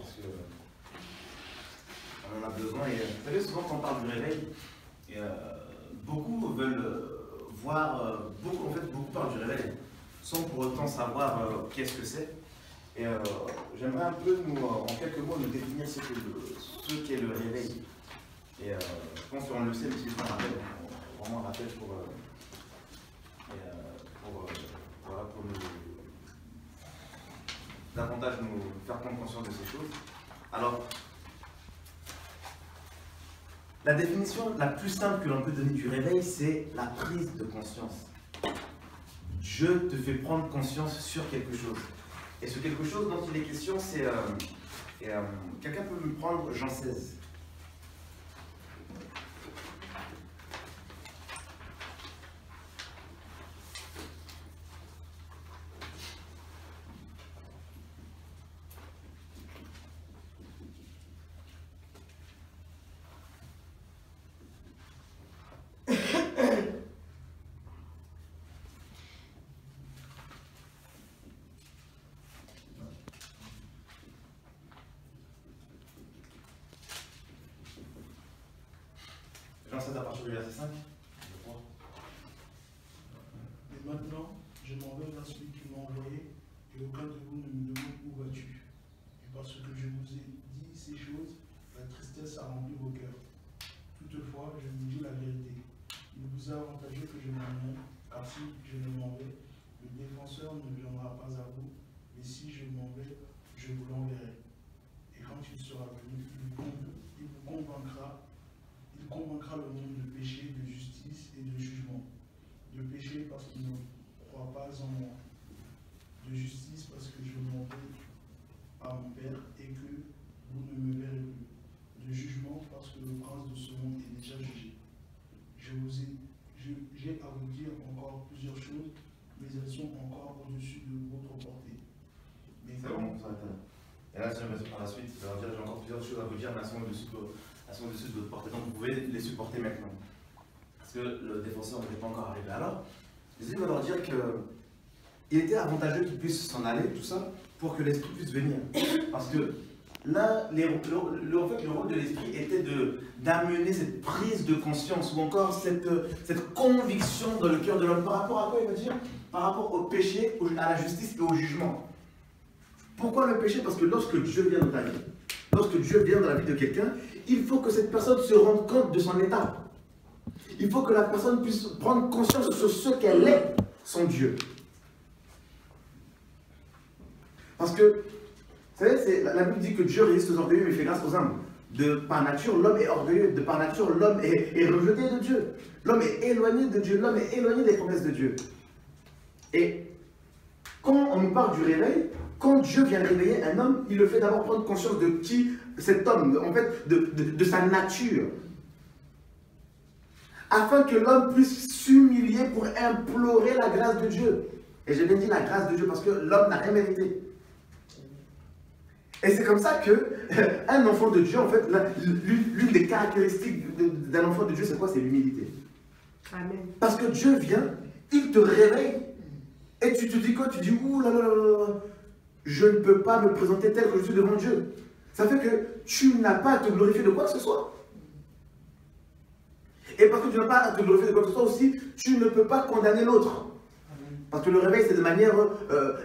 parce que on en a besoin. Et vous savez, souvent quand on parle du réveil, beaucoup veulent voir, beaucoup parlent du réveil, sans pour autant savoir qu'est-ce que c'est. Et j'aimerais un peu, en quelques mots, nous définir ce qu'est le réveil. Et je pense qu'on le sait, mais si c'est un rappel, vraiment un rappel pour nous davantage nous faire prendre conscience de ces choses. Alors, la définition la plus simple que l'on peut donner du réveil, c'est la prise de conscience. Dieu te fait prendre conscience sur quelque chose. Et ce quelque chose dont il est question, c'est... quelqu'un peut me prendre Jean 16. Jean 16 à partir du verset 5, je crois. Et maintenant, je m'en vais vers celui qui m'a envoyé, et aucun de vous ne me demande où vas-tu. Et parce que je vous ai dit ces choses, la tristesse a rempli vos cœurs. Toutefois, je vous dis la vérité. Il vous est avantageux que je m'en aille, car si je ne m'en vais, le défenseur ne viendra pas à vous, mais si je m'en vais, je vous l'enverrai. Et quand il sera venu, il vous convaincra le monde de péché, de justice et de jugement. De péché parce qu'il ne croit pas en moi. De justice parce que je m'en vais à mon Père et que vous ne me verrez plus. De jugement parce que le prince de ce monde est déjà jugé. J'ai à vous dire encore plusieurs choses, mais elles sont encore au-dessus de votre portée. C'est bon, on s'arrête là. Et là, par la suite, ça va dire j'ai encore plusieurs choses à vous dire, mais elles sont au-dessus de votre portée. Donc vous pouvez les supporter maintenant. Parce que le défenseur n'était pas encore arrivé. Alors, Jésus va leur dire qu'il était avantageux qu'ils puissent s'en aller, tout ça, pour que l'Esprit puisse venir. Parce que là, le rôle de l'Esprit était d'amener cette prise de conscience, ou encore cette conviction dans le cœur de l'homme. Par rapport à quoi il va dire? Par rapport au péché, à la justice et au jugement. Pourquoi le péché? Parce que lorsque Dieu vient dans ta vie, lorsque Dieu vient dans la vie de quelqu'un, il faut que cette personne se rende compte de son état. Il faut que la personne puisse prendre conscience de ce qu'elle est, son Dieu. Parce que, vous savez, la Bible dit que Dieu résiste aux orgueilleux mais fait grâce aux humbles. Par nature, l'homme est orgueilleux. De par nature, l'homme est rejeté de Dieu. L'homme est éloigné de Dieu. L'homme est éloigné des promesses de Dieu. Et quand on nous parle du réveil, quand Dieu vient réveiller un homme, il le fait d'abord prendre conscience de qui cet homme, en fait, de sa nature. Afin que l'homme puisse s'humilier pour implorer la grâce de Dieu. Et j'ai bien dit la grâce de Dieu parce que l'homme n'a rien mérité. Et c'est comme ça qu'un enfant de Dieu, en fait, l'une des caractéristiques d'un enfant de Dieu, c'est quoi? C'est l'humilité. Amen. Parce que Dieu vient, il te réveille, et tu te dis quoi? Tu dis, ouh là là là là, je ne peux pas me présenter tel que je suis devant Dieu. Ça fait que tu n'as pas à te glorifier de quoi que ce soit. Et parce que tu n'as pas à te glorifier de quoi que ce soit aussi, tu ne peux pas condamner l'autre. Parce que le réveil, c'est de manière,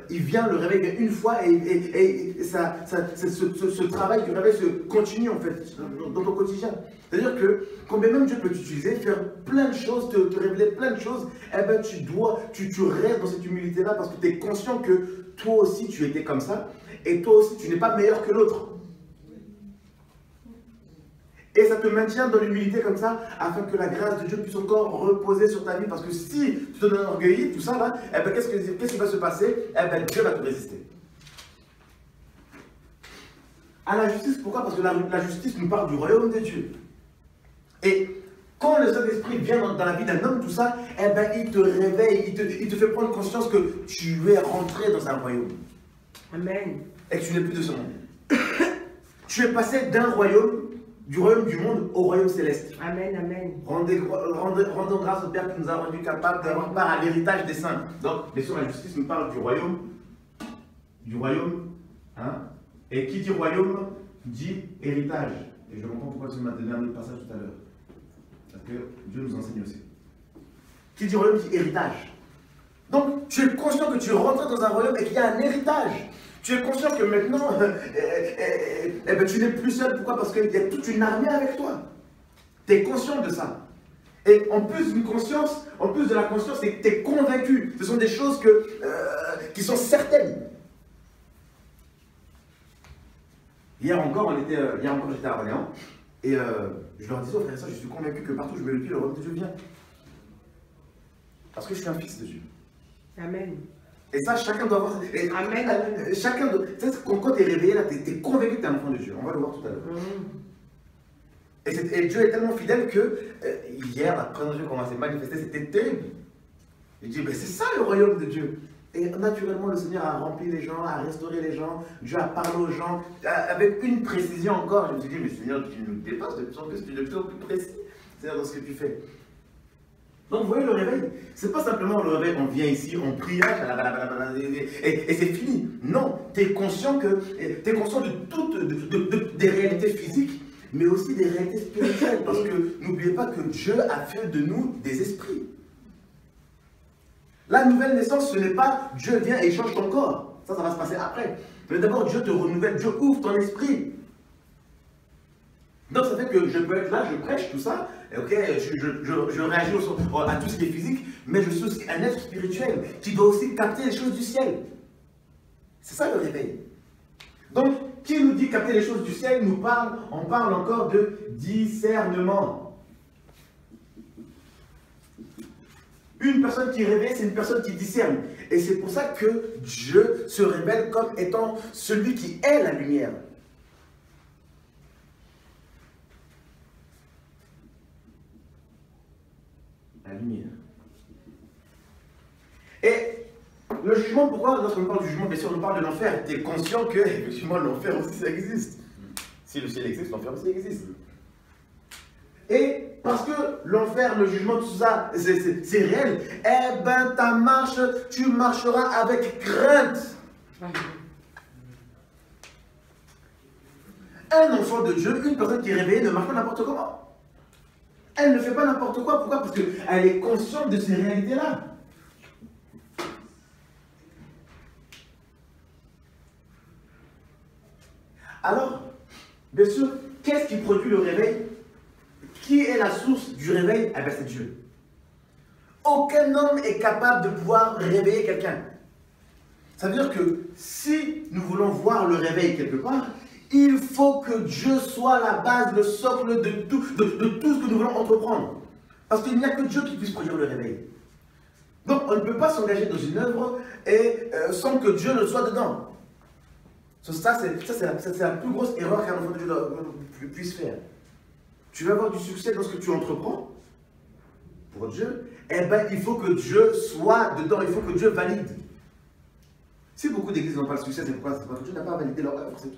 il vient, le réveil vient une fois et ce travail du réveil se continue en fait dans ton quotidien. C'est-à-dire que quand même Dieu peut t'utiliser, faire plein de choses, te révéler plein de choses, eh ben tu restes dans cette humilité-là parce que tu es conscient que toi aussi tu étais comme ça et toi aussi tu n'es pas meilleur que l'autre. Et ça te maintient dans l'humilité comme ça, afin que la grâce de Dieu puisse encore reposer sur ta vie. Parce que si tu te donnes orgueilli, tout ça là, eh ben, qu'est-ce qui va se passer? Eh ben, Dieu va te résister. À la justice, pourquoi? Parce que la justice nous parle du royaume de Dieu. Et quand le Saint-Esprit vient dans la vie d'un homme, tout ça, eh ben, il te réveille, il te fait prendre conscience que tu es rentré dans un royaume. Amen. Et que tu n'es plus de ce monde. Tu es passé du royaume du monde au royaume céleste. Amen, amen. Rendons grâce au Père qui nous a rendus capables d'avoir part à l'héritage des saints. Donc, bien sûr, la justice nous parle du royaume, hein, Et qui dit royaume dit héritage. Et je comprends pourquoi tu m'as donné un autre passage tout à l'heure. Parce que Dieu nous enseigne aussi. Qui dit royaume dit héritage. Donc, tu es conscient que tu rentres dans un royaume et qu'il y a un héritage. Tu es conscient que maintenant, tu n'es plus seul. Pourquoi? Parce qu'il y a toute une armée avec toi. Tu es conscient de ça. Et en plus d'une conscience, en plus de la conscience, c'est que tu es convaincu. Ce sont des choses qui sont certaines. Hier encore, j'étais à Orléans. Et je leur disais aux frères et sœurs, je suis convaincu que partout où je mets le pied, le royaume de Dieu vient. Parce que je suis un fils de Dieu. Amen. Et ça, chacun doit avoir. Amen. Chacun doit. Tu sais, quand tu es réveillé, là, tu es convaincu que tu es un enfant de Dieu. On va le voir tout à l'heure. Et Dieu est tellement fidèle que hier, la présence de Dieu commençait à se manifester, c'était terrible. Il dit, mais c'est ça le royaume de Dieu. Et naturellement, le Seigneur a rempli les gens, a restauré les gens, Dieu a parlé aux gens, avec une précision encore. Je me suis dit, mais Seigneur, tu nous dépasses de plus en plus, tu es de plus en plus précis, c'est-à-dire dans ce que tu fais. Donc, vous voyez le réveil, c'est pas simplement le réveil, on vient ici, on prie, et c'est fini. Non, tu es conscient de toutes, des réalités physiques, mais aussi des réalités spirituelles, parce que n'oubliez pas que Dieu a fait de nous des esprits. La nouvelle naissance, ce n'est pas Dieu vient et change ton corps. Ça va se passer après. Mais d'abord, Dieu te renouvelle, Dieu ouvre ton esprit. Donc ça fait que je peux être là, je prêche, tout ça, ok, je réagis à tout ce qui est physique, mais je suis aussi un être spirituel qui doit aussi capter les choses du ciel. C'est ça le réveil. Donc, qui nous dit capter les choses du ciel, on parle encore de discernement. Une personne qui réveille, c'est une personne qui discerne. Et c'est pour ça que Dieu se révèle comme étant celui qui est la lumière. La lumière. Et le jugement, pourquoi lorsqu'on parle du jugement, bien sûr, on parle de l'enfer. Tu es conscient que, effectivement, l'enfer aussi, ça existe. Si le ciel existe, l'enfer aussi existe. Et parce que l'enfer, le jugement, tout ça, c'est réel, eh ben ta marche, tu marcheras avec crainte. Un enfant de Dieu, une personne qui est réveillée, ne marche pas n'importe comment. Elle ne fait pas n'importe quoi. Pourquoi? Parce qu'elle est consciente de ces réalités-là. Alors, bien sûr, qu'est-ce qui produit le réveil? Qui est la source du réveil? Eh bien, c'est Dieu. Aucun homme est capable de pouvoir réveiller quelqu'un. Ça veut dire que si nous voulons voir le réveil quelque part, il faut que Dieu soit la base, le socle de tout ce que nous voulons entreprendre. Parce qu'il n'y a que Dieu qui puisse produire le réveil. Donc, on ne peut pas s'engager dans une œuvre sans que Dieu ne soit dedans. Ça, c'est la plus grosse erreur qu'un enfant de Dieu puisse faire. Tu veux avoir du succès dans ce que tu entreprends pour Dieu, eh bien, il faut que Dieu soit dedans, il faut que Dieu valide. Si beaucoup d'églises n'ont pas le succès, c'est pourquoi? C'est parce que Dieu n'a pas validé leur œuvre, c'est tout.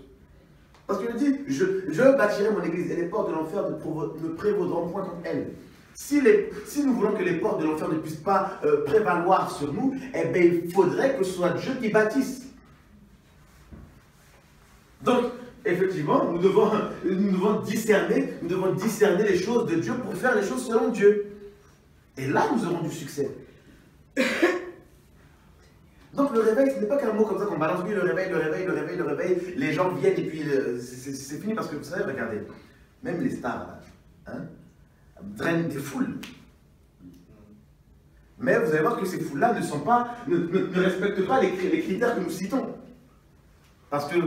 Parce qu'il dit, je bâtirai mon église et les portes de l'enfer ne prévaudront point contre elle. Si nous voulons que les portes de l'enfer ne puissent pas prévaloir sur nous, eh bien, il faudrait que ce soit Dieu qui bâtisse. Donc, effectivement, nous devons discerner les choses de Dieu pour faire les choses selon Dieu. Et là, nous aurons du succès. Donc le réveil, ce n'est pas qu'un mot comme ça qu'on balance, oui, le réveil, les gens viennent et puis c'est fini parce que vous savez, regardez, même les stars, drainent des foules. Mais vous allez voir que ces foules-là ne respectent pas les critères que nous citons. Parce qu'elles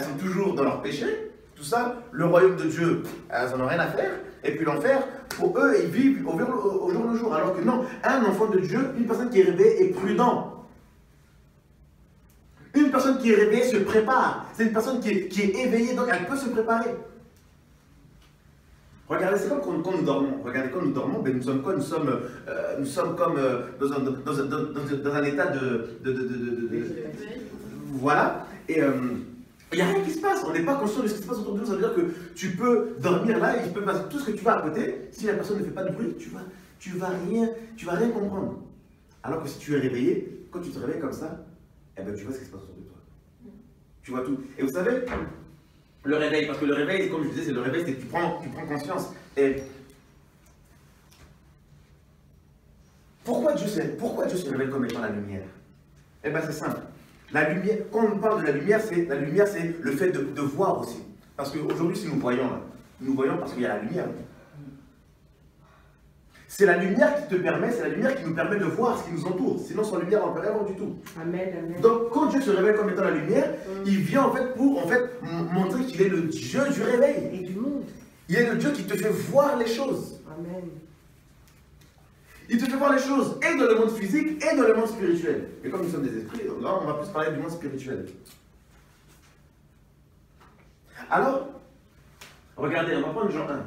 sont toujours dans leur péché, tout ça, le royaume de Dieu, elles n'en ont rien à faire, et puis l'enfer, pour eux, ils vivent au jour le jour. Alors que non, un enfant de Dieu, une personne qui est réveillée est prudent. Une personne qui est réveillée se prépare. C'est une personne qui est éveillée, donc elle peut se préparer. Regardez, c'est comme quand nous dormons. Regardez, quand nous dormons, ben, nous sommes quoi? Nous sommes comme dans un état voilà. Et il n'y a rien qui se passe. On n'est pas conscient de ce qui se passe autour de nous. Ça veut dire que tu peux dormir là et il peut passer tout ce que tu vas à côté. Si la personne ne fait pas de bruit, tu vas rien comprendre. Alors que si tu es réveillé, quand tu te réveilles comme ça, eh ben, tu vois ce qui se passe autour de toi. Tu vois tout. Et vous savez, le réveil, parce que le réveil, comme je disais, c'est le réveil, c'est que tu prends conscience. Et pourquoi Dieu se révèle comme étant la lumière? Eh bien, c'est simple. La lumière, quand on parle de la lumière, c'est le fait de voir aussi. Parce qu'aujourd'hui, si nous voyons, là, nous voyons parce qu'il y a la lumière. C'est la lumière qui te permet, c'est la lumière qui nous permet de voir ce qui nous entoure. Sinon, sans lumière, on ne peut rien voir du tout. Amen, amen. Donc, quand Dieu se révèle comme étant la lumière, il vient en fait pour montrer qu'il est le Dieu du réveil. Et du monde. Il est le Dieu qui te fait voir les choses. Amen. Il te fait voir les choses et dans le monde physique et dans le monde spirituel. Et comme nous sommes des esprits, là, on va plus parler du monde spirituel. Alors, regardez, on va prendre Jean 1.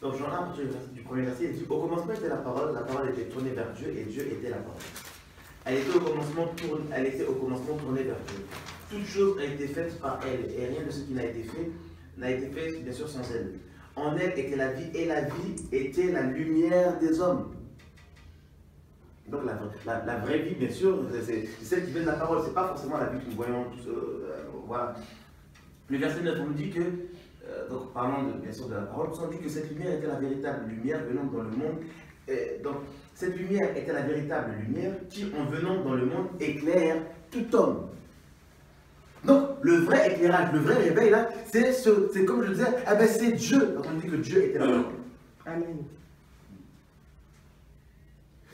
Donc Jean 1, à partir du premier verset, il dit: au commencement était la parole était tournée vers Dieu, et Dieu était la parole. Elle était au commencement tournée vers Dieu. Toute chose a été faite par elle, et rien de ce qui n'a été fait, bien sûr, sans elle. En elle était la vie, et la vie était la lumière des hommes. Donc la vraie vie, bien sûr, c'est celle qui vient de la parole, c'est pas forcément la vie que nous voyons tous. Voilà. Le verset 9, on nous dit que, donc parlant bien sûr de la parole, on dit que cette lumière était la véritable lumière venant dans le monde. Donc cette lumière était la véritable lumière qui, en venant dans le monde, éclaire tout homme. Donc le vrai éclairage, le vrai réveil là, c'est comme je disais, eh ben, c'est Dieu. Donc on dit que Dieu était là. Amen.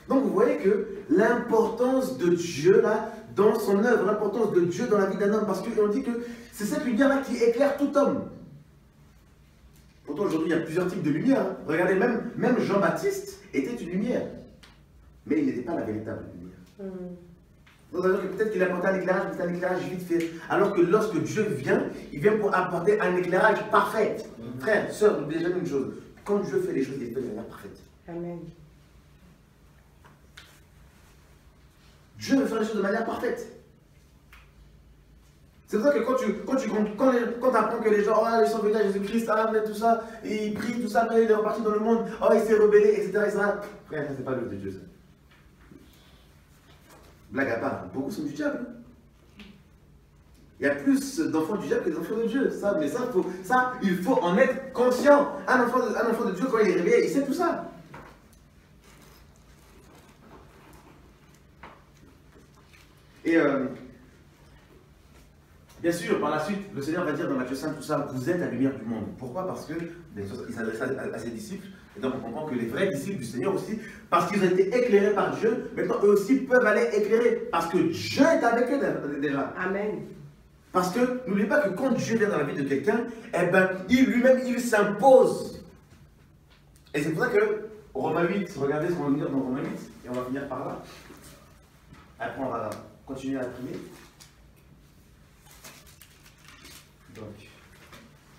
Donc vous voyez que l'importance de Dieu là, dans son œuvre, l'importance de Dieu dans la vie d'un homme, parce qu'on dit que c'est cette lumière là qui éclaire tout homme. Pourtant aujourd'hui il y a plusieurs types de lumière. Hein. Regardez, même Jean-Baptiste était une lumière, mais il n'était pas la véritable lumière. Donc ça veut dire que peut-être qu'il apportait un éclairage, mais c'est un éclairage vite fait. Alors que lorsque Dieu vient, il vient pour apporter un éclairage parfait. Frère, sœur, n'oubliez jamais une chose, quand Dieu fait les choses, il les fait de manière parfaite. Amen. Dieu veut faire les choses de manière parfaite. C'est pour ça que quand tu apprends que les gens, oh, ils sont venus à Jésus-Christ, amen, tout ça, et ils prient, tout ça, mais il est reparti dans le monde, oh, il s'est rebellé, etc. Frère, ça c'est pas l'œuvre de Dieu, ça. Blague à part, beaucoup sont du diable. Il y a plus d'enfants du diable que d'enfants de Dieu. Mais ça, il faut en être conscient. Un enfant de Dieu, quand il est réveillé, il sait tout ça. Et bien sûr, par la suite, le Seigneur va dire dans Matthieu 5, tout ça, vous êtes la lumière du monde. Pourquoi? Parce que, bien sûr, il s'adresse à ses disciples. Et donc on comprend que les vrais disciples du Seigneur aussi, parce qu'ils ont été éclairés par Dieu, maintenant eux aussi peuvent aller éclairer. Parce que Dieu est avec eux déjà. Amen. Parce que n'oubliez pas que quand Dieu vient dans la vie de quelqu'un, eh ben, il lui-même, il s'impose. Et c'est pour ça que Romains 8, regardez ce qu'on va lire dans Romains 8, et on va finir par là. Après on va continuer à prier. Donc,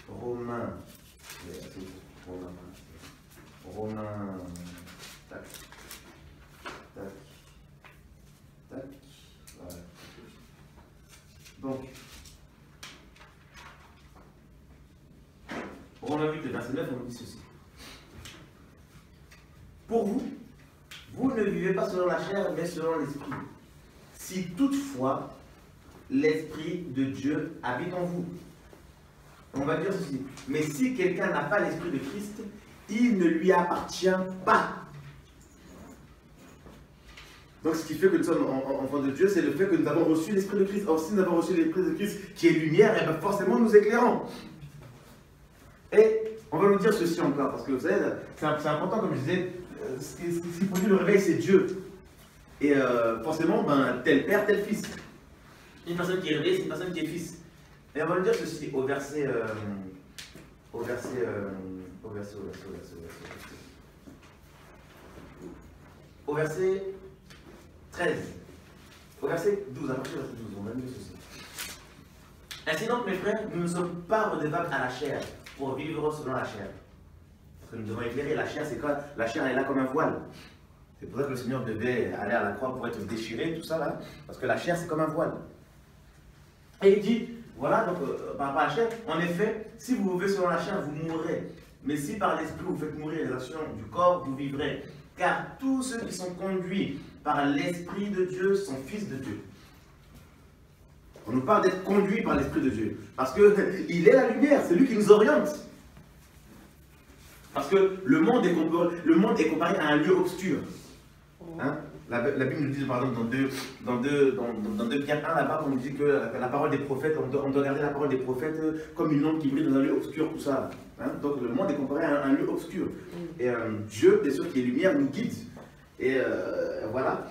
Romains, tac, tac, tac, voilà. Donc, Romains 8, le verset 9, on dit ceci. Pour vous, vous ne vivez pas selon la chair, mais selon l'esprit. Si toutefois, l'esprit de Dieu habite en vous. On va dire ceci. Mais si quelqu'un n'a pas l'esprit de Christ, il ne lui appartient pas. Donc ce qui fait que nous sommes enfants de Dieu, c'est le fait que nous avons reçu l'esprit de Christ. Or si nous avons reçu l'esprit de Christ qui est lumière, et bien forcément nous éclairons. Et on va nous dire ceci encore, parce que vous savez, c'est important, comme je disais, ce qui produit le réveil, c'est Dieu. Et forcément, ben, tel père, tel fils. Une personne qui est réveillée, c'est une personne qui est fils. Et on va nous dire ceci au verset 13. Au verset 12, à partir du verset 12, on va nous dire ceci. Ainsi donc, mes frères, nous ne sommes pas redevables à la chair pour vivre selon la chair. Parce que nous devons éclairer. La chair, c'est quoi? La chair, elle est là comme un voile. C'est pour ça que le Seigneur devait aller à la croix pour être déchiré, tout ça là, parce que la chair c'est comme un voile. Et il dit, voilà, donc par rapport à la chair, en effet, si vous vivez selon la chair, vous mourrez. Mais si par l'esprit vous faites mourir les actions du corps, vous vivrez. Car tous ceux qui sont conduits par l'Esprit de Dieu sont fils de Dieu. On nous parle d'être conduits par l'Esprit de Dieu. Parce qu'il est la lumière, c'est lui qui nous oriente. Parce que le monde est comparé à un lieu obscur. Hein? La Bible nous dit, par exemple, dans 2 Pierre 1, là-bas, on nous dit que la parole des prophètes, on doit garder la parole des prophètes comme une lampe qui brille dans un lieu obscur, tout ça. Hein? Donc le monde est comparé à un lieu obscur. Et Dieu, bien sûr, qui est lumière, nous guide. Et voilà.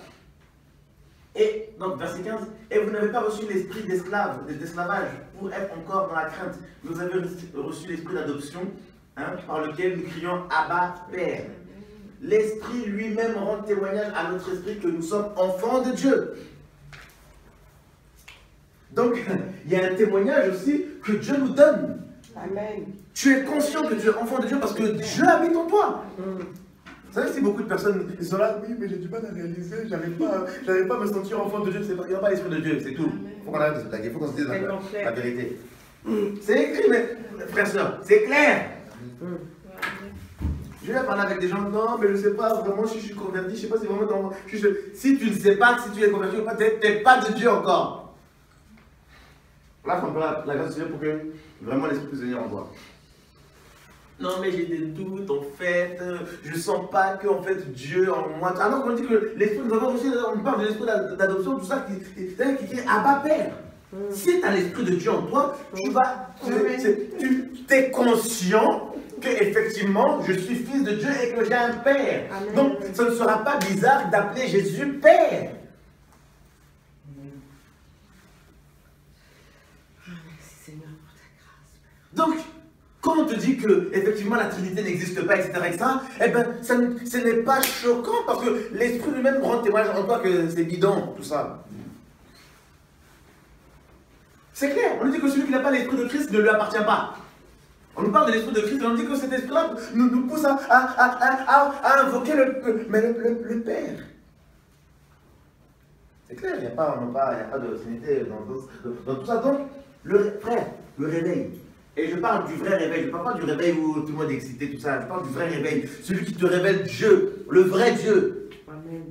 Et donc, verset 15, et vous n'avez pas reçu l'esprit d'esclavage pour être encore dans la crainte. Vous avez reçu l'esprit d'adoption, hein, par lequel nous crions Abba, Père. L'Esprit lui-même rend témoignage à notre esprit que nous sommes enfants de Dieu. Donc, il y a un témoignage aussi que Dieu nous donne. Amen. Tu es conscient que tu es enfant de Dieu parce que Dieu habite en toi. Vous savez, si beaucoup de personnes ils sont là, oui, mais j'ai du mal à réaliser, j'arrive pas à me sentir enfant de Dieu, il n'y a pas l'Esprit de Dieu, c'est tout. Il faut qu'on arrête de se blaguer, il faut qu'on se dise la vérité. C'est écrit, mais frère, soeur, c'est clair. Je vais parler avec des gens, non, mais je ne sais pas vraiment si je suis converti, je ne sais pas si vraiment dans... Si tu ne sais pas si tu es converti ou pas, tu n'es pas de Dieu encore. Là, il faut la grâce de Dieu pour que vraiment l'Esprit puisse venir en toi. Non, mais j'ai des doutes, en fait, je ne sens pas que en fait, Dieu en moi... Alors qu'on dit que l'Esprit, nous avons reçu, on parle de l'Esprit d'adoption, tout ça, qui est Abba Père. Si tu as l'Esprit de Dieu en toi, tu es conscient qu'effectivement, je suis fils de Dieu et que j'ai un Père. Amen. Donc, ce ne sera pas bizarre d'appeler Jésus Père. Merci Seigneur pour ta grâce. Donc, quand on te dit que effectivement la Trinité n'existe pas, etc., eh ben, ce n'est pas choquant parce que l'Esprit lui-même rend témoignage en toi que c'est bidon, tout ça. C'est clair, on nous dit que celui qui n'a pas l'Esprit de Christ ne lui appartient pas. On nous parle de l'Esprit de Christ et on dit que cet esprit-là nous pousse à invoquer le Père. C'est clair, il n'y a pas de Trinité dans tout ça. Donc, frère, le réveil. Et je parle du vrai réveil, je ne parle pas du réveil où tout le monde est excité, tout ça. Je parle du vrai réveil, celui qui te révèle Dieu, le vrai Dieu. Amen.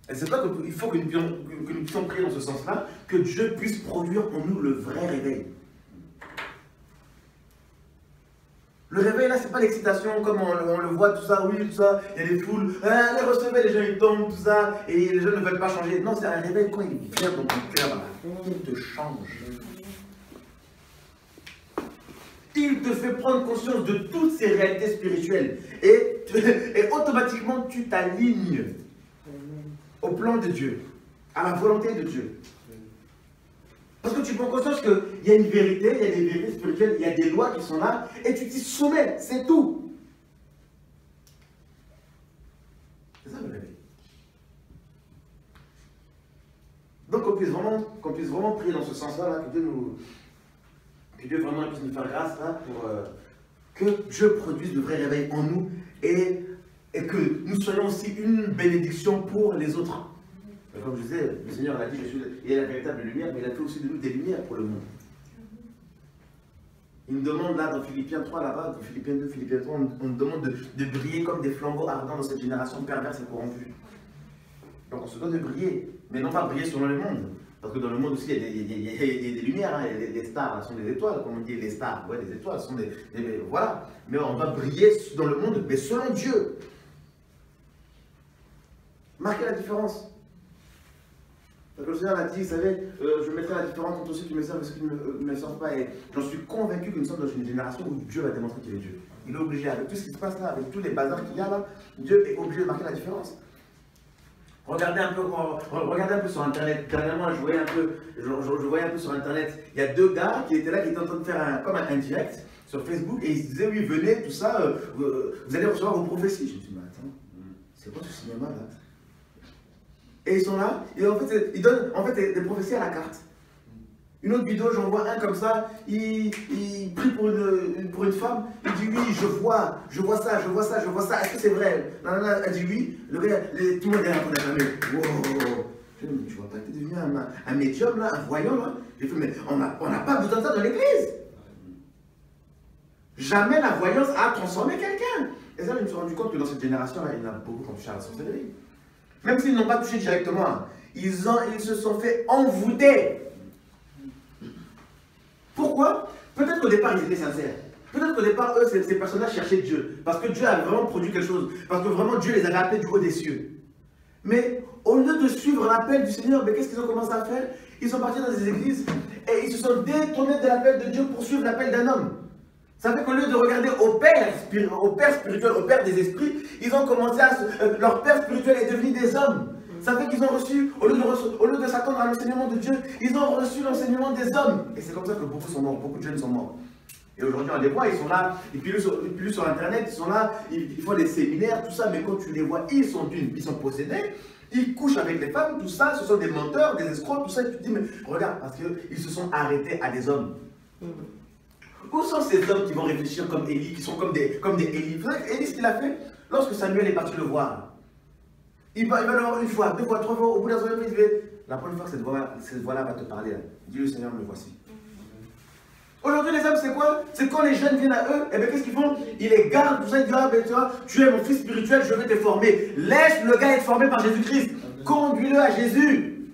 Et c'est pas qu'il faut que nous puissions prier dans ce sens-là, que Dieu puisse produire en nous le vrai réveil. Le réveil là, c'est pas l'excitation comme on le voit, tout ça, oui, tout ça, il y a des foules, les recevez, les gens ils tombent, tout ça, et les gens ne veulent pas changer. Non, c'est un réveil quand il vient dans ton cœur, là, il te change. Il te fait prendre conscience de toutes ces réalités spirituelles. Et automatiquement, tu t'alignes au plan de Dieu, à la volonté de Dieu. Parce que tu prends conscience qu'il y a une vérité, il y a des vérités spirituelles, il y a des lois qui sont là, et tu t'y soumets, c'est tout. C'est ça le réveil. Donc qu'on puisse vraiment prier dans ce sens-là, là, que Dieu vraiment puisse nous faire grâce là, pour que Dieu produise le vrai réveil en nous et que nous soyons aussi une bénédiction pour les autres. Comme je disais, le Seigneur a dit, il est la véritable lumière, mais il a fait aussi de nous des lumières pour le monde. Il nous demande là, dans Philippiens 3, là-bas, dans Philippiens 2, Philippiens 3, on nous demande de briller comme des flambeaux ardents dans cette génération perverse et corrompue. Donc on se doit de briller, mais non pas briller selon le monde. Parce que dans le monde aussi, il y a des lumières, hein, les stars, elles sont des étoiles, comme on dit, les stars, ouais, les étoiles sont voilà. Mais on va briller dans le monde, mais selon Dieu. Marquez la différence. Parce que le Seigneur a dit, vous savez, je mettrai la différence entre ceux qui me servent et ceux qui ne me servent pas. Et j'en suis convaincu que nous sommes dans une génération où Dieu va démontrer qu'il est Dieu. Il est obligé, avec tout ce qui se passe là, avec tous les bazars qu'il y a là, Dieu est obligé de marquer la différence. Regardez un peu sur Internet. Dernièrement, je voyais un peu sur Internet. Il y a 2 gars qui étaient là, qui étaient en train de faire comme un direct sur Facebook. Et ils se disaient, oui, venez, tout ça, vous allez recevoir vos prophéties. Je me suis dit, mais attends, c'est quoi ce cinéma là? Et ils sont là, et en fait, ils donnent des prophéties à la carte. Une autre vidéo, j'en vois un comme ça, il prie pour une femme, il dit oui, je vois ça, est-ce que c'est vrai? Elle dit oui, le gars, tout le monde est en train d'acclamer. Wow. Je dis, mais tu vois pas que tu es devenu un médium là, un voyant là? J'ai fait, mais on n'a pas besoin de ça dans l'église. Jamais la voyance a transformé quelqu'un. Et ça, je me suis rendu compte que dans cette génération-là, il y en a beaucoup qui ont touché à la sorcellerie. Même s'ils n'ont pas touché directement, ils se sont fait envoûter. Pourquoi? Peut-être qu'au départ, ils étaient sincères. Peut-être qu'au départ, eux, ces personnes-là cherchaient Dieu. Parce que Dieu avait vraiment produit quelque chose. Parce que vraiment, Dieu les avait appelés du haut des cieux. Mais au lieu de suivre l'appel du Seigneur, qu'est-ce qu'ils ont commencé à faire? Ils sont partis dans des églises et ils se sont détournés de l'appel de Dieu pour suivre l'appel d'un homme. Ça fait qu'au lieu de regarder au Père spirituel, au Père des esprits, ils ont commencé à leur Père spirituel est devenu des hommes. Ça fait qu'ils ont reçu, au lieu de s'attendre à l'enseignement de Dieu, ils ont reçu l'enseignement des hommes. Et c'est comme ça que beaucoup sont morts, beaucoup de jeunes sont morts. Et aujourd'hui, on les voit, ils sont là, ils pilulent sur Internet, ils sont là, ils font des séminaires, tout ça, mais quand tu les vois, ils sont possédés, ils couchent avec les femmes, tout ça, ce sont des menteurs, des escrocs, tout ça, et tu te dis, mais regarde, parce qu'ils se sont arrêtés à des hommes. Où sont ces hommes qui vont réfléchir comme Élie, qui sont comme des Élie? Vous savez, Élie, ce qu'il a fait, lorsque Samuel est parti le voir, il va le voir une fois, deux fois, trois fois, au bout d'un moment, il dit, la première fois que cette voix-là va te parler, là, dis le Seigneur, me voici. Aujourd'hui, les hommes, c'est quoi? C'est quand les jeunes viennent à eux, et bien qu'est-ce qu'ils font? Ils les gardent, tout ça, ils disent, ah ben tu vois, tu es mon fils spirituel, je vais te former. Laisse le gars être formé par Jésus-Christ. Conduis-le à Jésus.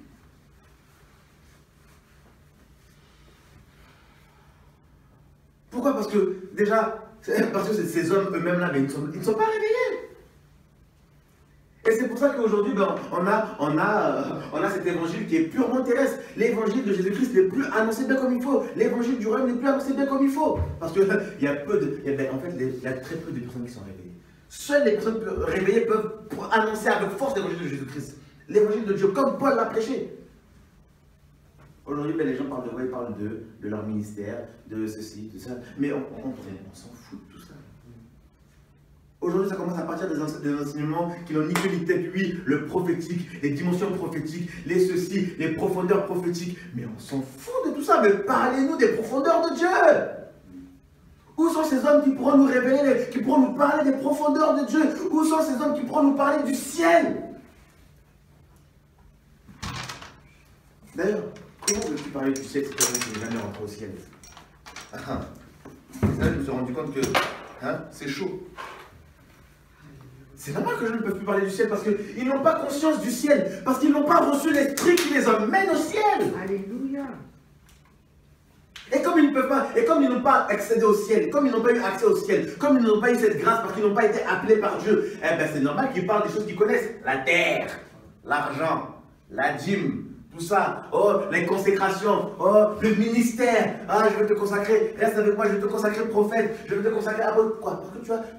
Pourquoi? Parce que, déjà, parce que ces hommes eux-mêmes là, mais ils ne sont pas réveillés. Et c'est pour ça qu'aujourd'hui, on a cet évangile qui est purement terrestre. L'évangile de Jésus-Christ n'est plus annoncé bien comme il faut. L'évangile du royaume n'est plus annoncé bien comme il faut. Parce qu'il y a très peu de personnes qui sont réveillées. Seules les personnes réveillées peuvent annoncer avec force l'évangile de Jésus-Christ. L'évangile de Dieu, comme Paul l'a prêché. Aujourd'hui, les gens parlent de quoi? Ils parlent de leur ministère, de ceci, de ça. Mais on s'en fout de tout ça. Aujourd'hui, ça commence à partir des enseignements qui n'ont ni queue ni tête. Oui, le prophétique, les dimensions prophétiques, les ceci, les profondeurs prophétiques. Mais on s'en fout de tout ça. Mais parlez-nous des profondeurs de Dieu. Où sont ces hommes qui pourront nous révéler, qui pourront nous parler des profondeurs de Dieu? Où sont ces hommes qui pourront nous parler du ciel? D'ailleurs, comment veux-tu parler du ciel si tu n'es jamais rentré au ciel? Et là, je me suis rendu compte que c'est chaud. C'est normal que je ne peux plus parler du ciel parce qu'ils n'ont pas conscience du ciel, parce qu'ils n'ont pas reçu l'esprit qui les emmène au ciel. Alléluia. Et comme ils ne peuvent pas, et comme ils n'ont pas accédé au ciel, comme ils n'ont pas eu accès au ciel, comme ils n'ont pas eu cette grâce parce qu'ils n'ont pas été appelés par Dieu, eh bien c'est normal qu'ils parlent des choses qu'ils connaissent. La terre, l'argent, la dîme, tout ça, oh, les consécrations, oh, le ministère, ah, je vais te consacrer, reste avec moi, je vais te consacrer prophète, je vais te consacrer à quoi?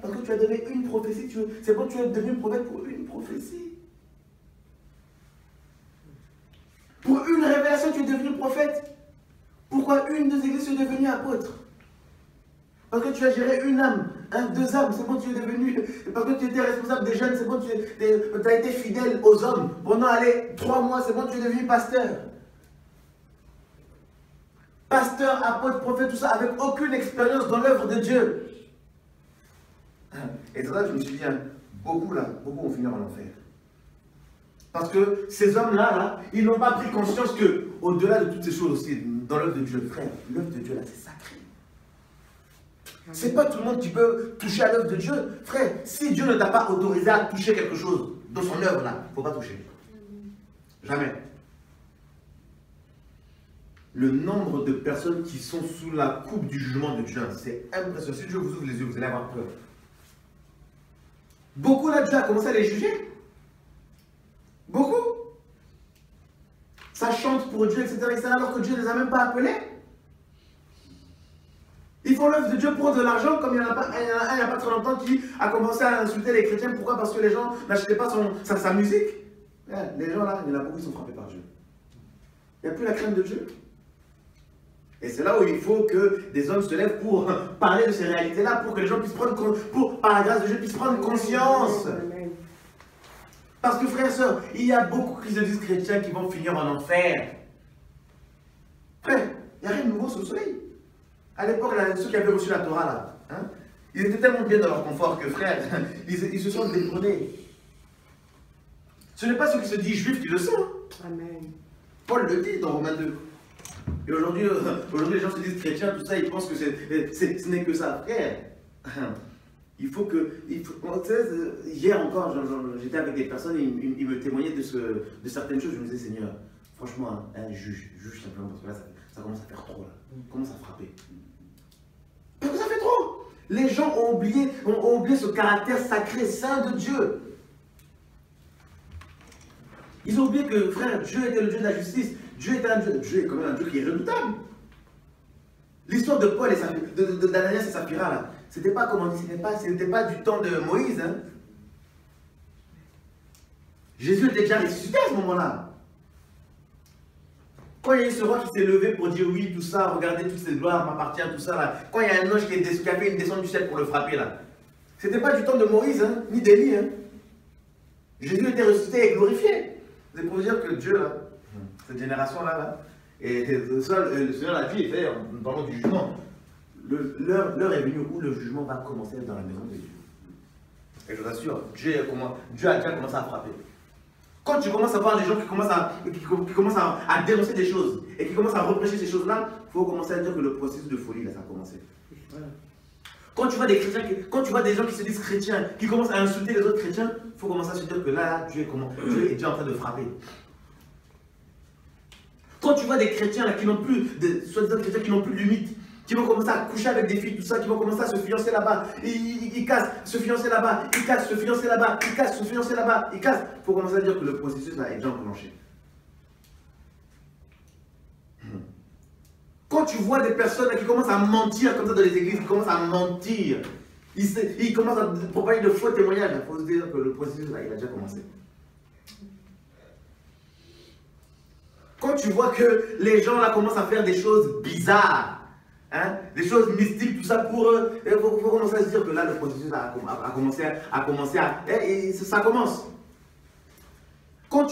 Parce que tu as donné une prophétie, c'est bon, tu es devenu prophète pour une prophétie. Pour une révélation, tu es devenu prophète. Pourquoi une des églises est devenue apôtre? Parce que tu as géré une âme, deux âmes, c'est bon, tu es devenu, parce que tu étais responsable des jeunes, c'est bon, tu as été fidèle aux hommes. Pendant, 3 mois, c'est bon, tu es devenu pasteur. Pasteur, apôtre, prophète, tout ça, avec aucune expérience dans l'œuvre de Dieu. Et c'est ça que je me suis dit, beaucoup vont finir en enfer. Parce que ces hommes-là, ils n'ont pas pris conscience que, au-delà de toutes ces choses aussi, dans l'œuvre de Dieu, frère, l'œuvre de Dieu là, c'est sacré. C'est pas tout le monde qui peut toucher à l'œuvre de Dieu. Frère, si Dieu ne t'a pas autorisé à toucher quelque chose dans son œuvre là, il ne faut pas toucher. Jamais. Le nombre de personnes qui sont sous la coupe du jugement de Dieu, c'est impressionnant. Si Dieu vous ouvre les yeux, vous allez avoir peur. Beaucoup là, Dieu a commencé à les juger. Beaucoup. Ça chante pour Dieu, etc., alors que Dieu ne les a même pas appelés. Ils font l'œuvre de Dieu pour de l'argent, comme il y en a un il n'y a pas très longtemps qui a commencé à insulter les chrétiens. Pourquoi? Parce que les gens n'achetaient pas sa musique. Les gens là, il y en a beaucoup qui sont frappés par Dieu. Il n'y a plus la crainte de Dieu. Et c'est là où il faut que des hommes se lèvent pour parler de ces réalités-là, pour que les gens puissent prendre, par la grâce de Dieu, puissent prendre conscience. Parce que frères et sœurs, il y a beaucoup qui se disent chrétiens qui vont finir en enfer. Frère, Il n'y a rien de nouveau sous le soleil. À l'époque, ceux qui avaient reçu la Torah, là, hein, ils étaient tellement bien dans leur confort que, frère, ils se sont détournés. Ce n'est pas ceux qui se disent juifs qui le sont. Amen. Paul le dit dans Romains 2. Et aujourd'hui, les gens se disent chrétiens, tout ça, ils pensent que ce n'est que ça. Frère, il faut que... hier encore, j'étais avec des personnes, ils me témoignaient de certaines choses. Je me disais, Seigneur, franchement, juge simplement, parce que là, ça commence à faire trop. Là. Commence à frapper. Parce que ça fait trop. Les gens ont oublié ce caractère sacré, saint de Dieu. Ils ont oublié que, frère, Dieu était le Dieu de la justice. Dieu est quand même un Dieu qui est redoutable. L'histoire de Paul et d'Ananias et Saphira, là, c'était pas, comment on dit, c'était pas du temps de Moïse. Hein. Jésus était déjà ressuscité à ce moment-là. Quand il y a eu ce roi qui s'est levé pour dire oui, tout ça, regardez, toutes ces gloires m'appartiennent, tout ça, là. Quand il y a un ange qui a fait une descente du ciel pour le frapper, là. C'était pas du temps de Moïse, hein, ni d'Élie. Hein. Jésus était ressuscité et glorifié. C'est pour vous dire que Dieu, là, cette génération-là, et le Seigneur l'a dit, en parlant du jugement, l'heure est venue où le jugement va commencer dans la maison de Dieu. Et je vous assure, Dieu a déjà commencé à frapper. Quand tu commences à voir des gens qui commencent à dénoncer des choses et qui commencent à reprêcher ces choses-là, il faut commencer à dire que le processus de folie, là, ça a commencé. Voilà. Quand tu vois des chrétiens, quand tu vois des gens qui se disent chrétiens, qui commencent à insulter les autres chrétiens, il faut commencer à se dire que là, Dieu est déjà en train de frapper. Quand tu vois des chrétiens là, qui n'ont plus, soi-disant chrétiens qui n'ont plus de limite, qui vont commencer à coucher avec des filles, tout ça, qui vont commencer à se fiancer là-bas, ils cassent, se fiancer là-bas, ils cassent, se fiancer là-bas, ils cassent, se fiancer là-bas, ils cassent. Il faut commencer à dire que le processus là est déjà enclenché. Quand tu vois des personnes là, qui commencent à mentir comme ça dans les églises, qui commencent à mentir, ils commencent à propager de faux témoignages, il faut se dire que le processus là, il a déjà commencé. Quand tu vois que les gens là commencent à faire des choses bizarres, hein, des choses mystiques, tout ça pour eux, il faut commencer à se dire que là le processus a commencé à... Et ça commence. Quand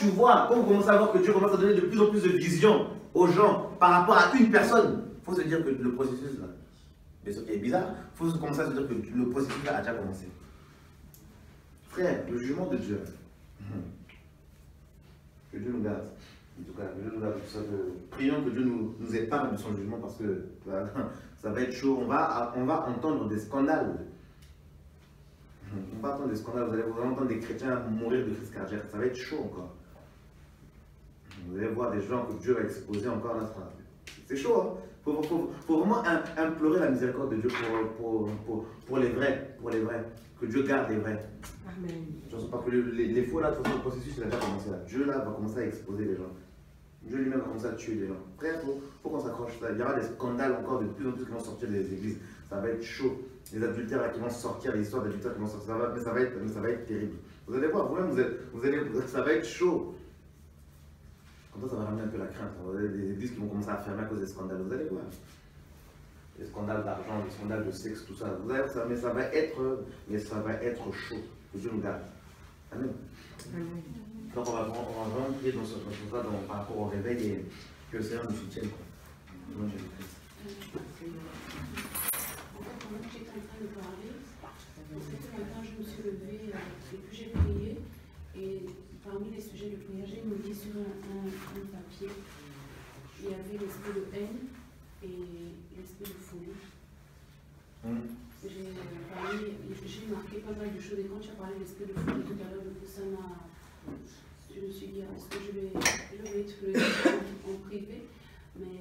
on commence à voir que Dieu commence à donner de plus en plus de vision aux gens par rapport à une personne, il faut se dire que le processus là, mais ce qui est bizarre, il faut commencer à se dire que le processus là a déjà commencé. Frère, le jugement de Dieu, que Dieu nous garde. En tout cas, prions que Dieu nous épargne de son jugement parce que ça va être chaud. On va entendre des scandales. On va entendre des scandales. Vous allez entendre des chrétiens mourir de crise cardiaque. Ça va être chaud encore. Vous allez voir des gens que Dieu va exposer encore là. C'est chaud. Hein? Faut vraiment implorer la miséricorde de Dieu pour les vrais. Que Dieu garde les vrais. Amen. Je ne sais pas que les faux là, de toute façon, le processus il a déjà commencé là. Dieu là va commencer à exposer les gens. Dieu lui-même va commencer à tuer les gens. Frère, faut qu'on s'accroche là. Il y aura des scandales encore de plus en plus qui vont sortir des églises. Ça va être chaud. Les adultères là, qui vont sortir, les histoires d'adultères qui vont sortir, mais ça va être terrible. Vous allez voir, vous-même, ça va être chaud. Comme ça va ramener un peu la crainte. Vous avez des églises qui vont commencer à fermer à cause des scandales. Vous allez voir. Les scandales d'argent, les scandales de sexe, tout ça. Vous allez voir, mais ça va être chaud. Que Dieu nous garde. Amen. Amen. Donc on va vraiment prier dans ce sens-là par rapport au réveil et que le Seigneur nous soutienne. En fait, pendant que j'étais en train de parler, ce matin je me suis levée et puis j'ai prié. Et parmi les sujets de prière, j'ai noté sur un papier, il y avait l'esprit de haine et l'esprit de folie. J'ai marqué pas mal de choses et quand tu as parlé de l'esprit de folie tout à l'heure, je me suis dit, est-ce que je vais explorer en privé, mais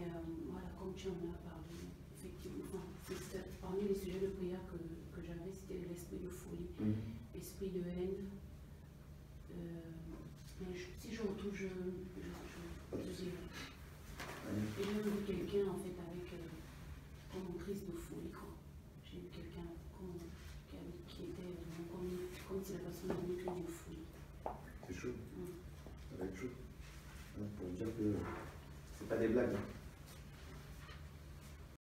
voilà, comme tu en as parlé, effectivement, c'est parmi les sujets de prière que j'avais, c'était l'esprit de folie, l'esprit de haine. Mais si je retrouve, je dirai. Et j'ai vu quelqu'un en fait avec comme une crise de folie, quoi. J'ai eu quelqu'un qui était comme si la personne avait une crise de folie. C'est chaud. Ça va être chaud. Pour dire que c'est pas des blagues.